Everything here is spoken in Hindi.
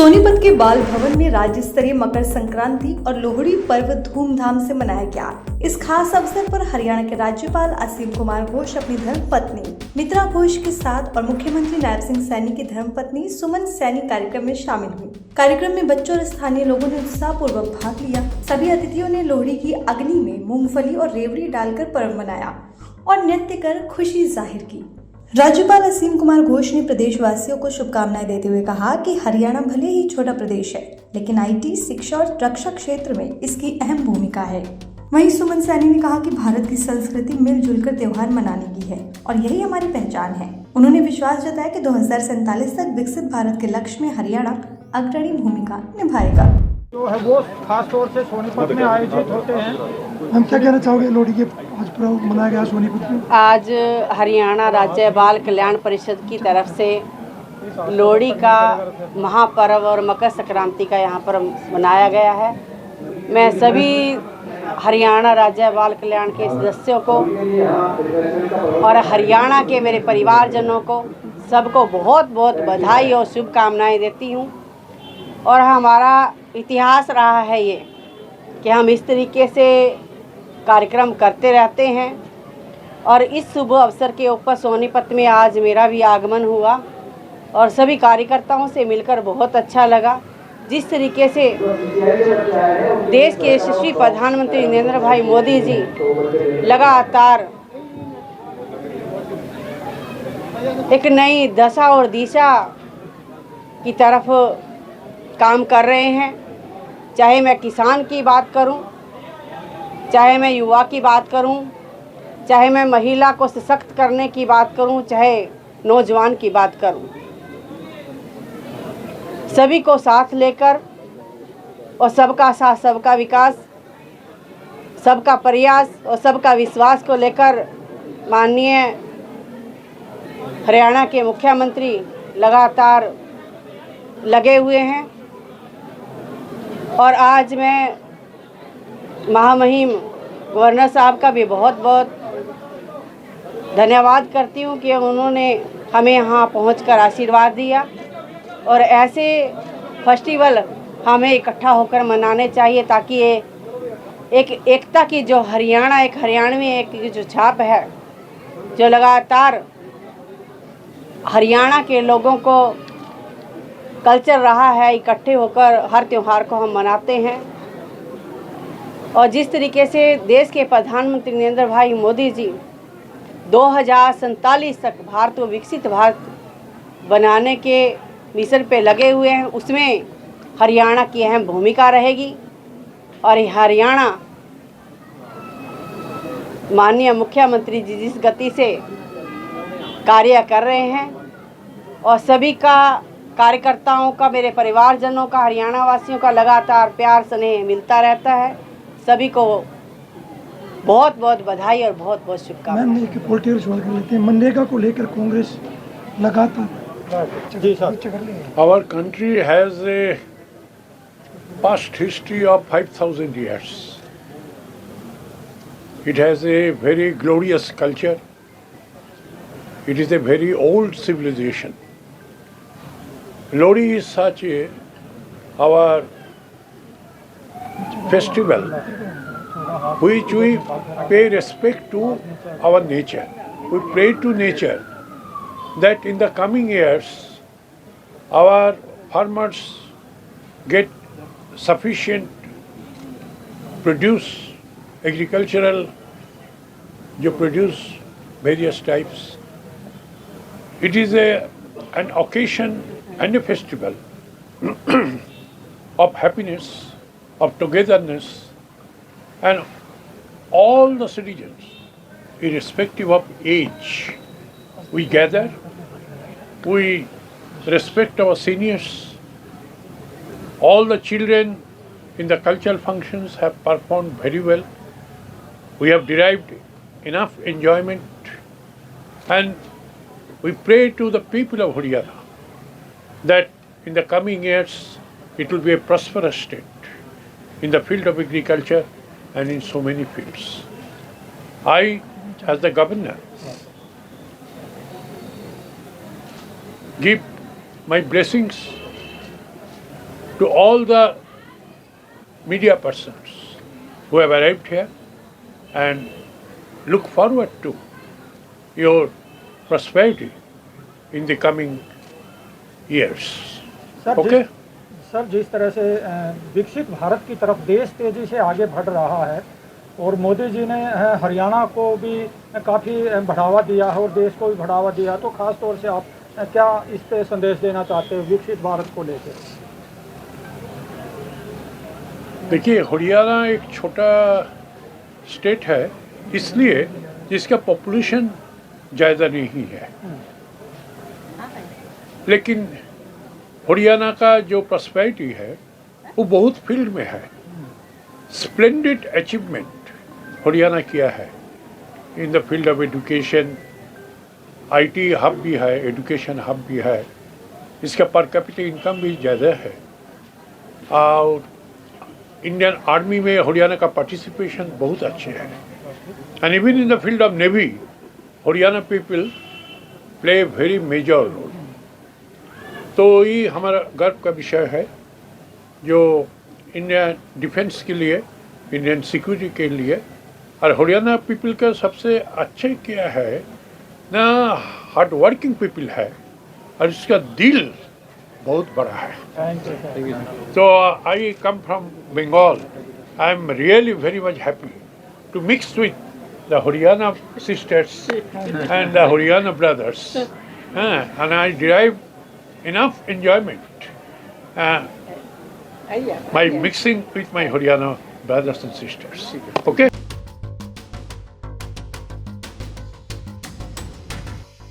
सोनीपत के बाल भवन में राज्य स्तरीय मकर संक्रांति और लोहड़ी पर्व धूमधाम से मनाया गया। इस खास अवसर पर हरियाणा के राज्यपाल असीम कुमार घोष अपनी धर्मपत्नी मित्रा घोष के साथ और मुख्यमंत्री नायब सिंह सैनी की धर्मपत्नी सुमन सैनी कार्यक्रम में शामिल हुई। कार्यक्रम में बच्चों और स्थानीय लोगों ने उत्साहपूर्वक भाग लिया। सभी अतिथियों ने लोहड़ी की अग्नि में मूंगफली और रेवड़ी डालकर पर्व मनाया और नृत्य कर खुशी जाहिर की। राज्यपाल असीम कुमार घोष ने प्रदेशवासियों को शुभकामनाएं देते हुए कहा कि हरियाणा भले ही छोटा प्रदेश है, लेकिन आईटी, शिक्षा और रक्षा क्षेत्र में इसकी अहम भूमिका है। वहीं सुमन सैनी ने कहा कि भारत की संस्कृति मिलजुल कर त्योहार मनाने की है और यही हमारी पहचान है। उन्होंने विश्वास जताया कि 2047 तक विकसित भारत के लक्ष्य में हरियाणा अग्रणी भूमिका निभाएगा। जो है वो खास तौर से सोनीपत में आयोजित होते हैं। हम क्या कहना चाहोगे लोहड़ी के आज पर्व मनाया गया सोनीपत में? आज हरियाणा राज्य बाल कल्याण परिषद की तरफ से लोहड़ी का महापर्व और मकर संक्रांति का यहाँ पर मनाया गया है। मैं सभी हरियाणा राज्य बाल कल्याण के सदस्यों को और हरियाणा के मेरे परिवारजनों को सबको बहुत बहुत बधाई और शुभकामनाएं देती हूँ। और हमारा इतिहास रहा है ये कि हम इस तरीके से कार्यक्रम करते रहते हैं और इस शुभ अवसर के ऊपर सोनीपत में आज मेरा भी आगमन हुआ और सभी कार्यकर्ताओं से मिलकर बहुत अच्छा लगा। जिस तरीके से देश के यशस्वी प्रधानमंत्री नरेंद्र भाई मोदी जी लगातार एक नई दशा और दिशा की तरफ काम कर रहे हैं। चाहे मैं किसान की बात करूं, चाहे मैं युवा की बात करूं, चाहे मैं महिला को सशक्त करने की बात करूं, चाहे नौजवान की बात करूं, सभी को साथ लेकर और सबका साथ सबका विकास, सबका प्रयास और सबका विश्वास को लेकर माननीय हरियाणा के मुख्यमंत्री लगातार लगे हुए हैं। और आज मैं महामहिम गवर्नर साहब का भी बहुत बहुत धन्यवाद करती हूँ कि उन्होंने हमें यहाँ पहुँचकर आशीर्वाद दिया। और ऐसे फेस्टिवल हमें इकट्ठा होकर मनाने चाहिए ताकि ये एक एकता की जो हरियाणा एक हरियाणवी एक जो छाप है, जो लगातार हरियाणा के लोगों को कल्चर रहा है, इकट्ठे होकर हर त्यौहार को हम मनाते हैं। और जिस तरीके से देश के प्रधानमंत्री नरेंद्र भाई मोदी जी 2047 तक भारत को विकसित भारत बनाने के मिशन पे लगे हुए हैं, उसमें हरियाणा की अहम भूमिका रहेगी। और हरियाणा माननीय मुख्यमंत्री जी जिस गति से कार्य कर रहे हैं और सभी का कार्यकर्ताओं का, मेरे परिवारजनों का, हरियाणा वासियों का लगातार प्यार स्नेह मिलता रहता है। सभी को बहुत बहुत बधाई और बहुत बहुत शुभकामनाएं। एक पॉलिटिकल सवाल कर लेते हैं। मनरेगा को लेकर कांग्रेस लगातार जी sir. Our country has a past history of 5,000 years. It has a very glorious culture. It is a very old civilization. Lohri is such our festival which we pay respect to our nature. We pray to nature that in the coming years our farmers get sufficient produce, agricultural, you produce various types. It is an occasion and a festival of happiness, of togetherness, and all the citizens, irrespective of age, we gather, we respect our seniors. All the children in the cultural functions have performed very well. We have derived enough enjoyment, and we pray to the people of Haryana that in the coming years it will be a prosperous state in the field of agriculture and in so many fields. I, as the governor, give my blessings to all the media persons who have arrived here and look forward to your prosperity in the coming years. Okay? Sir जिस तरह से विकसित भारत की तरफ देश तेजी से आगे बढ़ रहा है और मोदी जी ने हरियाणा को भी काफ़ी बढ़ावा दिया है और देश को भी बढ़ावा दिया, तो ख़ास तौर से आप क्या इस पे संदेश देना चाहते हो विकसित भारत को लेकर? देखिए, हरियाणा एक छोटा स्टेट है, इसलिए जिसका पॉपुलेशन ज़्यादा नहीं है, लेकिन हरियाणा का जो प्रॉस्पेरिटी है वो बहुत फील्ड में है। स्प्लेंडेड अचीवमेंट हरियाणा किया है इन the field of education. IT hub भी है, एजुकेशन हब भी है, इसका पर कैपिटल इनकम भी ज़्यादा है, और इंडियन आर्मी में हरियाणा का पार्टिसिपेशन बहुत अच्छे है। And even in the field of navy Haryana people play very major role. तो ये हमारा गर्व का विषय है जो इंडियन डिफेंस के लिए, इंडियन सिक्योरिटी के लिए, और हरियाणा पीपल का सबसे अच्छे क्या है ना, हार्ड वर्किंग पीपल है और इसका दिल बहुत बड़ा है। तो I come from Bengal, I am really very much happy to mix with the Haryana sisters and the Haryana brothers, and I derive enough enjoyment by mixing with my Haryana brothers and sisters. Okay?